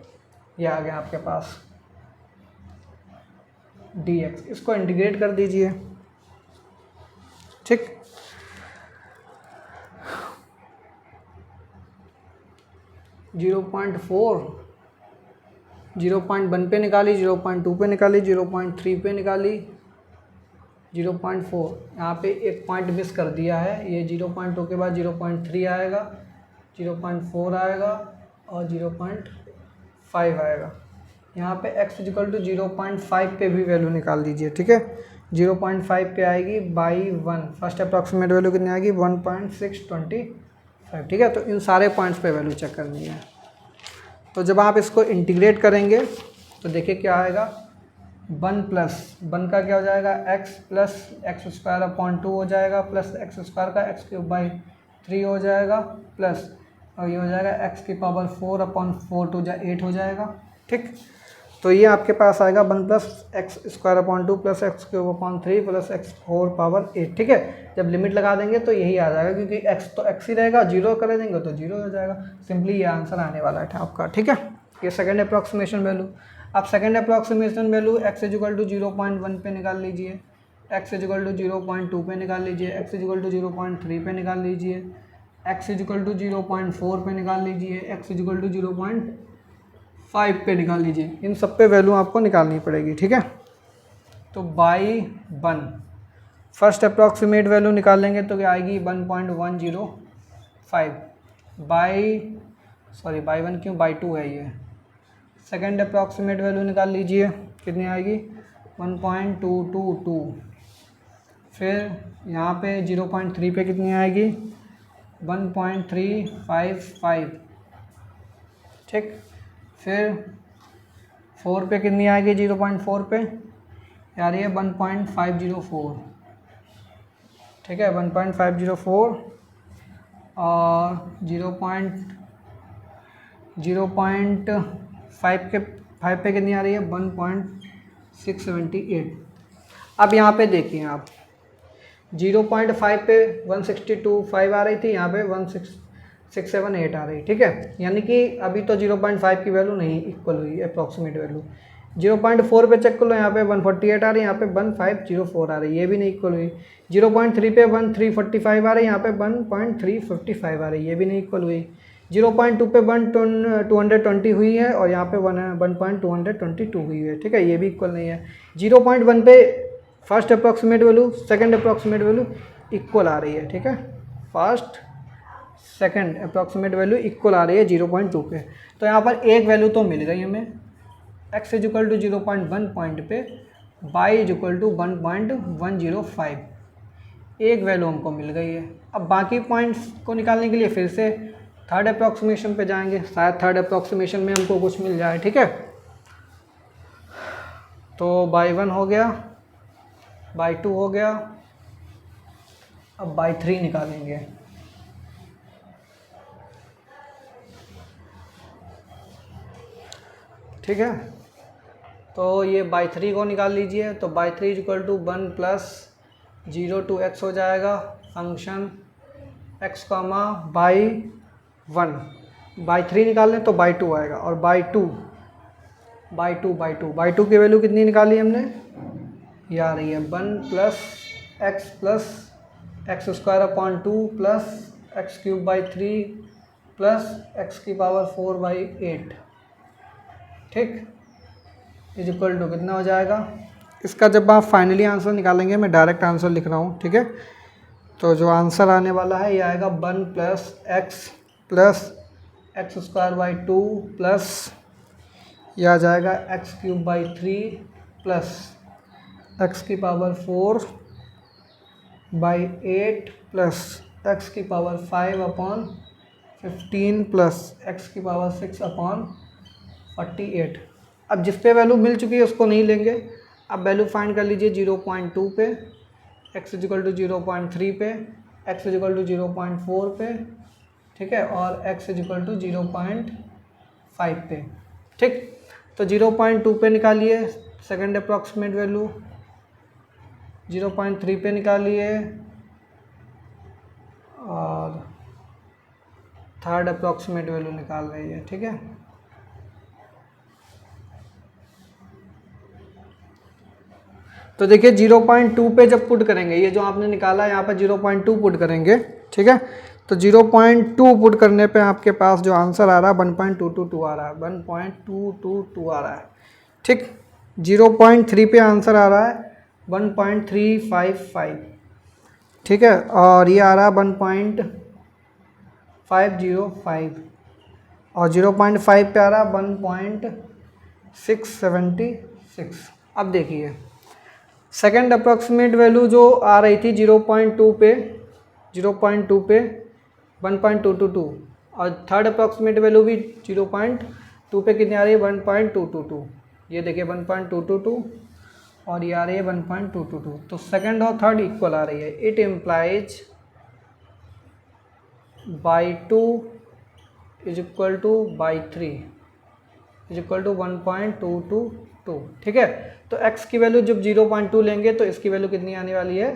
ये आ गया आपके पास dx, इसको इंटीग्रेट कर दीजिए, ठीक। जीरो 0.1 पे निकाली, 0.2 पे निकाली, 0.3 पे निकाली, 0.4, यहाँ पे एक पॉइंट मिस कर दिया है, ये 0.2 के बाद 0.3 आएगा, 0.4 आएगा और 0.5 आएगा। यहाँ पे x इजिकल टू 0.5 पे भी वैल्यू निकाल दीजिए, ठीक है। 0.5 पे आएगी बाई 1, फर्स्ट अप्रॉक्सीमेट वैल्यू कितनी आएगी 1.625, ठीक है। तो इन सारे पॉइंट्स पे वैल्यू चेक करनी है। तो जब आप इसको इंटीग्रेट करेंगे तो देखिए क्या आएगा 1 प्लस 1 का क्या हो जाएगा x plus x square upon 2 हो जाएगा, प्लस एक्स स्क्वायर का एक्स क्यूब बाई 3 हो जाएगा, प्लस और ये हो जाएगा x की पावर 4 अपॉन 4 2 8 हो जाएगा, ठीक। तो ये आपके पास आएगा 1 plus x square upon 2 plus x cube upon 3 plus x 4 power 8, ठीक है। जब लिमिट लगा देंगे तो यही आ जाएगा, क्योंकि x तो x ही रहेगा, 0 कर देंगे तो 0 हो जाएगा, सिंपली ये आंसर आने वाला है आपका, ठीक है। ये सेकंड अप्रॉक्सीमेशन वैल्यू। अब second approximation value x is equal to 0.1 पे निकाल लीजिए, x इजिकल टू 0.2 पे निकाल लीजिए, x इजिकल टू 0.3 पे निकाल लीजिए, x इजिकल टू 0.4 पे निकाल लीजिए, x इजिकल टू 0.5 पे निकाल लीजिए। इन सब पे वैल्यू आपको निकालनी पड़ेगी, ठीक है। तो बाई 1 फर्स्ट अप्रॉक्सीमेट वैल्यू निकालेंगे तो क्या आएगी 1.105, बाई सॉरी बाई 1 क्यों, बाई 2 है ये। सेकेंड अप्रॉक्सीमेट वैल्यू निकाल लीजिए, कितनी आएगी 1.222। फिर यहाँ पे 0.3 पे कितनी आएगी 1.355, ठीक। फिर 4 पे कितनी आएगी 0.4 पे यार ये 1.504, ठीक है 1.504। और 0.5 पे कितनी आ रही है 1.678। अब यहाँ पे देखिए आप 0.5 पे 162.5 आ रही थी, यहाँ पे 16678 आ रही, ठीक है। यानी कि अभी तो 0.5 की वैल्यू नहीं इक्वल हुई अप्रॉक्सीमेट वैल्यू। 0.4 पे चेक कर लो, यहाँ पे 148 आ रही है, यहाँ पे 1504 आ रही है, ये भी नहीं इक्वल हुई। 0.3 पे 1345 आ रही है, यहाँ पे 1355 आ रही है, ये भी नहीं इक्वल हुई। 0.2 पे 1220 हुई है और यहाँ पे 1.222 हुई है, ठीक है, ये भी इक्वल नहीं है। 0.1 पे first approximate value second approximate value equal आ रही है, ठीक है, first second approximate value equal आ रही है 0.2 पे। तो यहाँ पर एक वैल्यू तो मिल गई हमें, x इक्वल टू 0.1 पॉइंट पे y इक्वल टू 1.105, एक वैल्यू हमको मिल गई है। अब बाकी पॉइंट्स को निकालने के लिए फिर से थर्ड अप्रॉक्सीमेशन पे जाएंगे, शायद थर्ड अप्रॉक्सीमेशन में हमको कुछ मिल जाए, ठीक है। तो बाई 1 हो गया, बाई 2 हो गया, अब बाई 3 निकालेंगे। ठीक है, तो ये बाई 3 को निकाल लीजिए। तो y 3 equal to 1 plus 0 to x हो जाएगा, function x comma y 1। Y 3 निकाल लें तो बाई 2 आएगा, और बाई 2 की वैल्यू कितनी निकाली हमने, ये आ रही है 1 plus x square upon 2 plus x cube by 3 plus x की पावर 4 बाई 8, ठीक, इज इक्वल टू कितना हो जाएगा। इसका जब आप फाइनली आंसर निकालेंगे, मैं डायरेक्ट आंसर लिख रहा हूँ, ठीक है। तो जो आंसर आने वाला है ये आएगा 1 plus x square by 2 plus यह आ जाएगा x cube by 3 plus x की पावर 4 बाई 8 प्लस x की पावर 5 अपॉन 15 प्लस x की पावर 6 अपॉन 48। अब जिस पे वैल्यू मिल चुकी है उसको नहीं लेंगे, अब वैल्यू फाइंड कर लीजिए 0.2 पे, x इक्वल टू 0.3 पे, x इक्वल टू 0.4 पे, ठीक है, और x इक्वल टू 0.5 पे, ठीक। तो 0.2 पे निकालिए सेकंड अप्रॉक्सीमेट वैल्यू, 0.3 पे निकालिए और थर्ड अप्रॉक्सीमेट वैल्यू निकाल रही है, ठीक है। तो देखिए 0.2 पे जब पुट करेंगे, ये जो आपने निकाला है यहाँ पर 0.2 पुट करेंगे, ठीक है। तो 0.2 पुट करने पे आपके पास जो आंसर आ रहा है 1.222 आ रहा है, 1.222 आ रहा है, ठीक। 0.3 पे आंसर आ रहा है 1.355, ठीक है, और ये आ रहा है 1.505, और 0.5 पे आ रहा है 1.676। अब देखिए सेकेंड अप्रॉक्सीमेट वैल्यू जो आ रही थी 0.2 पे 1.222, और थर्ड अप्रॉक्सीमेट वैल्यू भी 0.2 पे कितनी आ रही है 1.222। ये देखिए 1.222 और ये आ रही है 1.222। तो सेकंड और थर्ड इक्वल आ रही है। It implies y 2 is equal to y 3 is equal to 1.222, ठीक है। तो x की वैल्यू जब 0.2 लेंगे तो इसकी वैल्यू कितनी आने वाली है,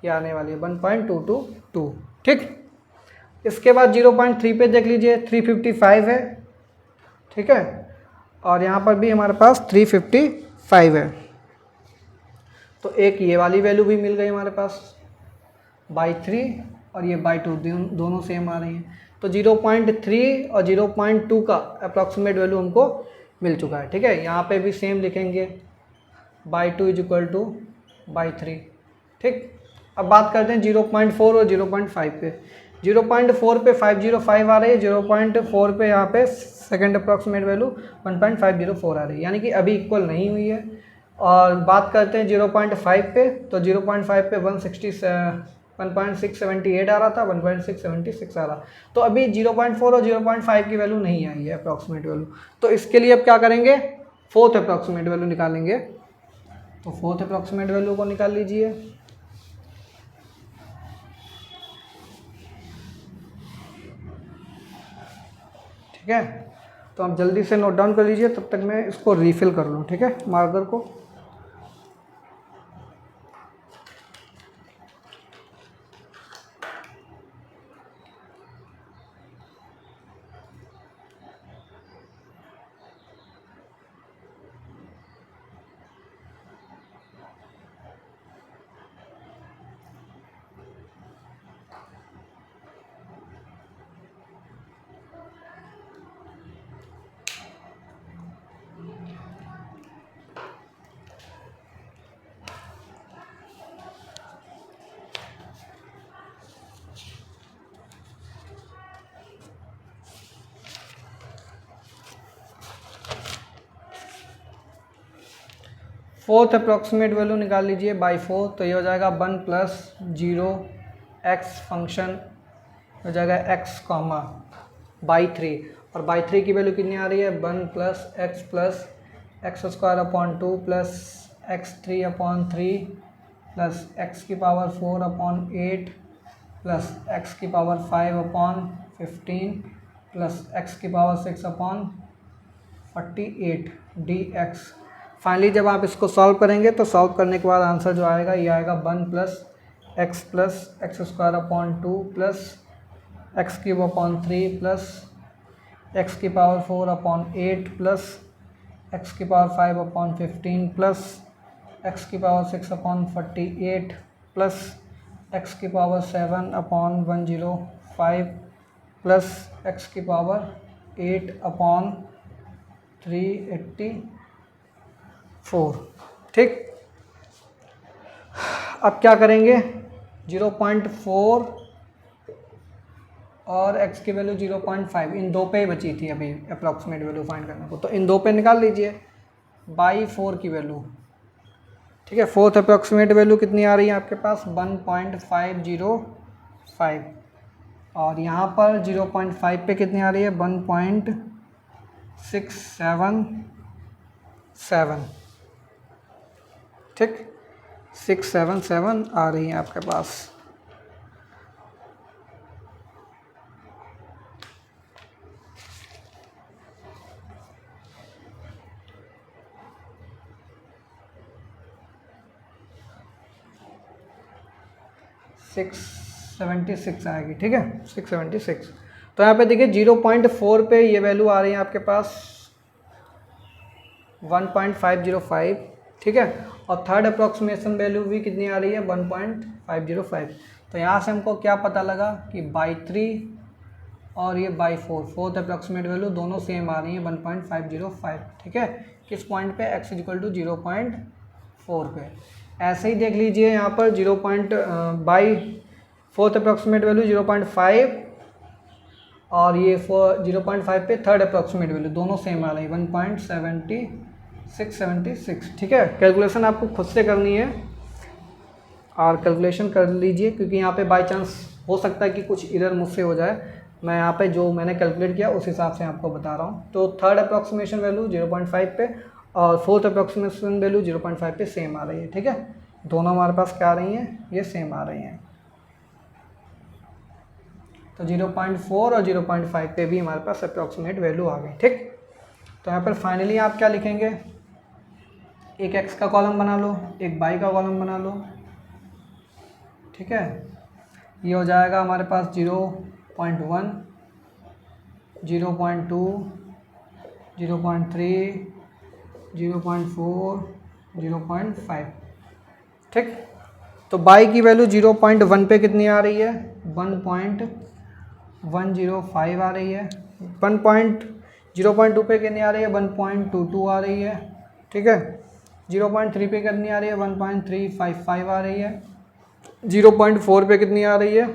ये आने वाली है 1.222, ठीक। इसके बाद 0.3 पे देख लीजिए 355 है, ठीक है, और यहाँ पर भी हमारे पास 355 है। तो एक ये वाली वैल्यू भी मिल गई हमारे पास बाई 3 और ये बाई 2 दोनों सेम आ रही हैं। तो 0.3 और 0.2 का अप्रॉक्सीमेट वैल्यू हमको मिल चुका है, ठीक है। यहाँ पे भी सेम लिखेंगे by 2 is equal to y 3, ठीक। अब बात करते हैं 0.4 और 0.5 पे। 0.4 पे 505 आ रही है, 0.4 पे यहाँ पे सेकंड अप्रॉक्सीमेट वैल्यू 1.504 आ रही है, यानी कि अभी इक्वल नहीं हुई है। और बात करते हैं 0.5 पे, तो 0.5 पे 1.678 आ रहा था, 1.676 आ रहा। तो अभी 0.4 और 0.5 की वैल्यू नहीं आई है अप्रॉक्सीमेट वैल्यू। तो इसके लिए अब क्या करेंगे, फोर्थ अप्रॉक्सीमेट वैल्यू निकालेंगे। तो फोर्थ अप्रॉक्सीमेट वैल्यू को निकाल लीजिए। ठीक है, तो आप जल्दी से नोट डाउन कर लीजिए, तब तक मैं इसको रीफिल कर लूँ। ठीक है, मार्कर को। फोर्थ अप्रॉक्सीमेट वैल्यू निकाल लीजिए बाई 4, तो ये हो जाएगा 1 + 0 x फंक्शन हो जाएगा x कॉमा बाई 3, और बाई 3 की वैल्यू कितनी आ रही है, 1 + x² upon 2 plus x3/3 plus x⁴/8 plus x⁵/15 plus x⁴6/48 dx। Finally जब आप इसको सॉल्व करेंगे तो सॉल्व करने के बाद आंसर जो आएगा ये आएगा 1 + x+x² plus x³ plus x⁴/8 plus x⁵/15 plus x⁴6/48 plus x⁴7/105 plus x⁴8/384। ठीक, अब क्या करेंगे, 0.4 और x की वैल्यू 0.5, इन दो पे ही बची थी अभी अप्रॉक्सीमेट वैल्यू फाइंड करने को, तो इन दो पे निकाल लीजिए बाई 4 की वैल्यू। ठीक है, फोर्थ अप्रॉक्सीमेट वैल्यू कितनी आ रही है आपके पास, 1.505, और यहाँ पर 0.5 पे कितनी आ रही है, 1.677। ठीक, 677 आ रही है आपके पास। सिक्स 76 आएगी। ठीक है, 676। तो यहाँ पे देखिए 0.4 पे ये वैल्यू आ रही है आपके पास 1.505। ठीक है, और थर्ड अप्रॉक्सीमेशन वैल्यू भी कितनी आ रही है, 1.505। तो यहाँ से हमको क्या पता लगा कि बाई 3 और ये बाई 4, फोर्थ अप्रॉक्सीमेट वैल्यू दोनों सेम आ रही है 1.505। ठीक है, किस पॉइंट पे, x = 0.4 पे। ऐसे ही देख लीजिए यहाँ पर बाई फोर्थ अप्रॉक्सीमेट वैल्यू 0.5 और ये 0.5 पे थर्ड अप्रॉक्सीमेट वैल्यू दोनों सेम आ रही है 1.7676। ठीक है, कैलकुलेशन आपको खुद से करनी है और कैलकुलेशन कर लीजिए, क्योंकि यहाँ पे बाय चांस हो सकता है कि कुछ इधर मुझसे हो जाए। मैं यहाँ पे जो मैंने कैलकुलेट किया उस हिसाब से आपको बता रहा हूँ। तो थर्ड अप्रॉक्सीमेशन वैल्यू 0.5 पे और फोर्थ अप्रॉक्सीमेशन वैल्यू 0.5 पे सेम आ रही है। ठीक है, दोनों हमारे पास क्या आ रही हैं, ये सेम आ रही हैं। तो 0.4 और 0.5 पे भी हमारे पास अप्रॉक्सीमेट वैल्यू आ गई। ठीक, तो यहाँ पर फाइनली आप क्या लिखेंगे, एक x का कॉलम बना लो, एक y का कॉलम बना लो। ठीक है, ये हो जाएगा हमारे पास 0.1, 0.2, 0.3, 0.4, 0.5। ठीक, तो y की वैल्यू 0.1 पे कितनी आ रही है, 1.105 आ रही है। 0.2 पे कितनी आ रही है, 1.22 आ रही है। ठीक है, 0.3 पे कितनी आ रही है, 1.355 आ रही है। 0.4 पे कितनी आ रही है,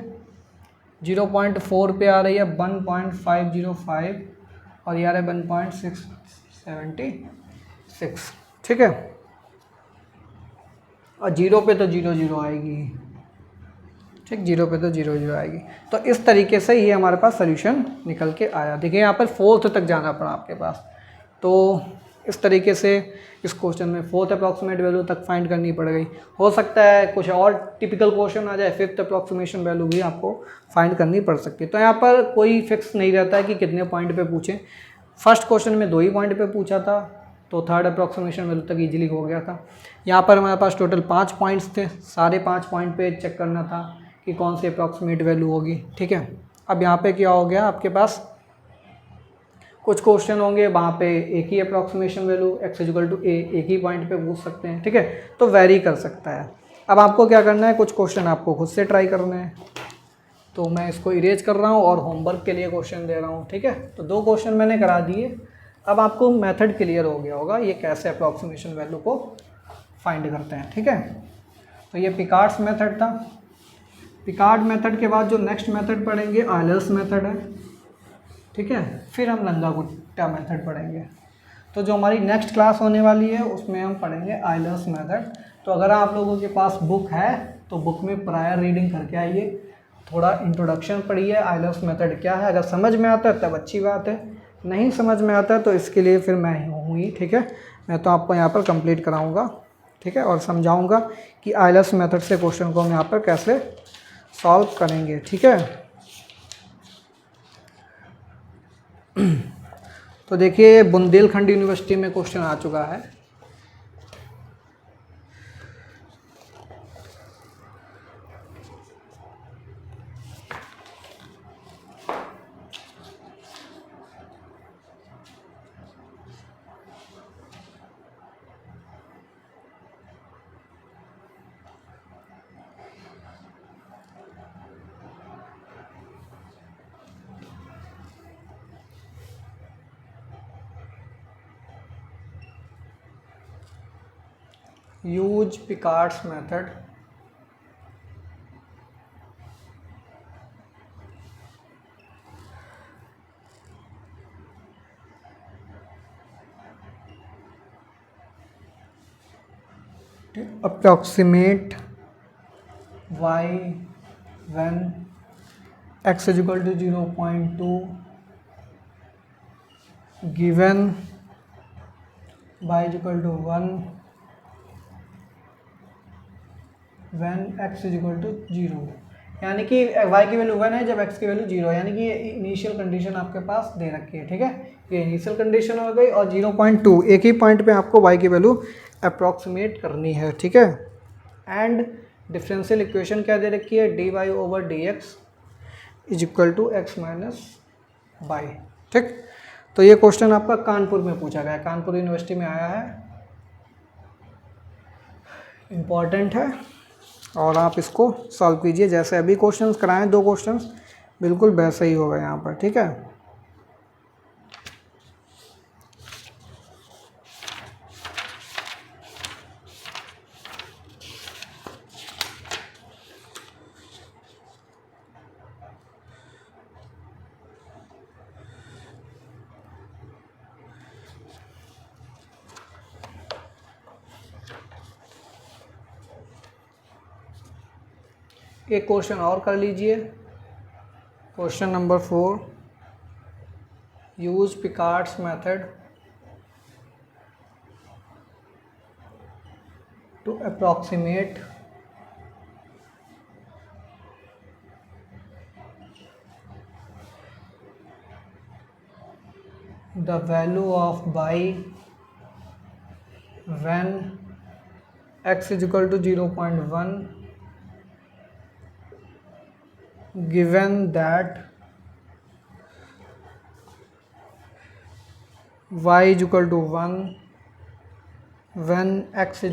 0.4 पे आ रही है 1.505 और ये आ रहा है 1.676, ठीक है। और 0 पे तो 0 0 आएगी, ठीक, 0 पे तो 0 0 आएगी। तो इस तरीके से ये हमारे पास सोल्यूशन निकल के आया। देखिए यहाँ पर 4th तक जाना पड़ा आपके पास, तो इस तरीके से इस क्वेश्चन में 4th अप्रॉक्सीमेट वैल्यू तक फाइंड करनी पड़ गई। हो सकता है कुछ और टिपिकल क्वेश्चन आ जाए, 5th अप्रॉक्सीमेशन वैल्यू भी आपको फाइंड करनी पड़ सकती है। तो यहाँ पर कोई फिक्स नहीं रहता है कि कितने पॉइंट पे पूछें। फर्स्ट क्वेश्चन में 2 ही पॉइंट पे पूछा था, तो 3rd अप्रॉक्सीमेशन वैल्यू तक ईजिली हो गया था। यहाँ पर हमारे पास टोटल 5 पॉइंट्स थे, सारे 5 पॉइंट पे चेक करना था कि कौन सी अप्रॉक्सीमेट वैल्यू होगी, ठीक है। अब यहाँ पे क्या हो गया, आपके पास कुछ क्वेश्चन होंगे वहाँ पे एक ही अप्रॉक्सीमेशन वैल्यू x = a एक ही पॉइंट पे पूछ सकते हैं, ठीक है, तो वेरी कर सकता है। अब आपको क्या करना है, कुछ क्वेश्चन आपको खुद से ट्राई करने हैं, तो मैं इसको इरेज कर रहा हूँ और होमवर्क के लिए क्वेश्चन दे रहा हूँ, ठीक है। तो 2 क्वेश्चन मैंने करा दिए। अब आपको मेथड क्लियर हो गया होगा ये कैसे अप्रॉक्सीमेशन वैल्यू को फाइंड करते हैं, ठीक है। तो ये पिकार्ड्स मेथड था। पिकार्ड मेथड के बाद जो नेक्स्ट मेथड पढ़ेंगे आयलर्स मेथड है, ठीक है। फिर हम लंगा-गुट्टा मेथड पढ़ेंगे। तो जो हमारी नेक्स्ट क्लास होने वाली है उसमें हम पढ़ेंगे आयलर्स मेथड। तो अगर आप लोगों के पास बुक है तो बुक में प्रायर रीडिंग करके आइए, थोड़ा इंट्रोडक्शन पढ़िए आयलर्स मेथड क्या है। अगर समझ में आता है तब अच्छी बात है, नहीं समझ में आता है तो इसके लिए फिर मैं हूँ ही, ठीक है। मैं तो आपको यहाँ पर कंप्लीट कराऊँगा, ठीक है, और समझाऊँगा कि आयलर्स मेथड से क्वेश्चन को हम यहाँ पर कैसे सॉल्व करेंगे, ठीक है। तो देखिए बुंदेलखंड यूनिवर्सिटी में क्वेश्चन आ चुका है। Use Picard's method. approximate y when x = 0.2 given y = 1 when x = 0, यानी कि y की वैल्यू 1 है जब x की वैल्यू 0 है, यानी कि ये इनिशियल कंडीशन आपके पास दे रखी है, ठीक है। ये इनिशियल कंडीशन हो गई और 0.2 एक ही पॉइंट पे आपको y की वैल्यू अप्रॉक्सीमेट करनी है, ठीक है। एंड डिफरेंशियल इक्वेशन क्या दे रखी है, dy/dx = x - y, ठीक। तो ये क्वेश्चन आपका कानपुर में पूछा गया, कानपुर यूनिवर्सिटी में आया है, इम्पॉर्टेंट है और आप इसको सॉल्व कीजिए। जैसे अभी क्वेश्चंस कराएं 2 क्वेश्चंस बिल्कुल वैसे ही होगा यहाँ पर, ठीक है। एक क्वेश्चन और कर लीजिए, question number 4। Use Picard's method to approximate the value of y when x = 0.1 given that y = 1 when x =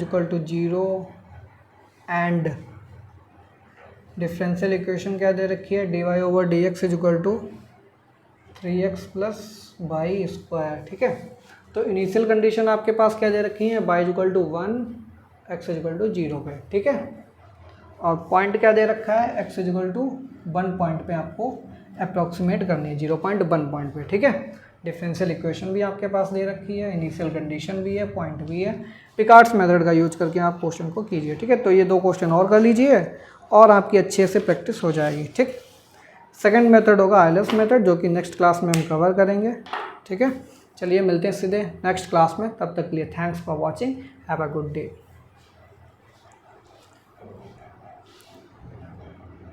0 and differential equation क्या दे रखी है, dy/dx = 3x + y², ठीक है। तो इनिशियल कंडीशन आपके पास क्या दे रखी है, y = 1 x = 0 पे, ठीक है। और पॉइंट क्या दे रखा है, x = 1 पॉइंट पे आपको अप्रॉक्सीमेट करनी है, 0.1 पॉइंट पे, ठीक है। डिफरेंशियल इक्वेशन भी आपके पास दे रखी है, इनिशियल कंडीशन भी है, पॉइंट भी है। पिकार्ड्स मेथड का यूज करके आप क्वेश्चन को कीजिए, ठीक है। तो ये 2 क्वेश्चन और कर लीजिए और आपकी अच्छे से प्रैक्टिस हो जाएगी, ठीक। सेकंड मेथड होगा आइलर्स मेथड, जो कि नेक्स्ट क्लास में हम कवर करेंगे, ठीक है। चलिए मिलते हैं सीधे नेक्स्ट क्लास में, तब तक के लिए thanks for watching, have a good day.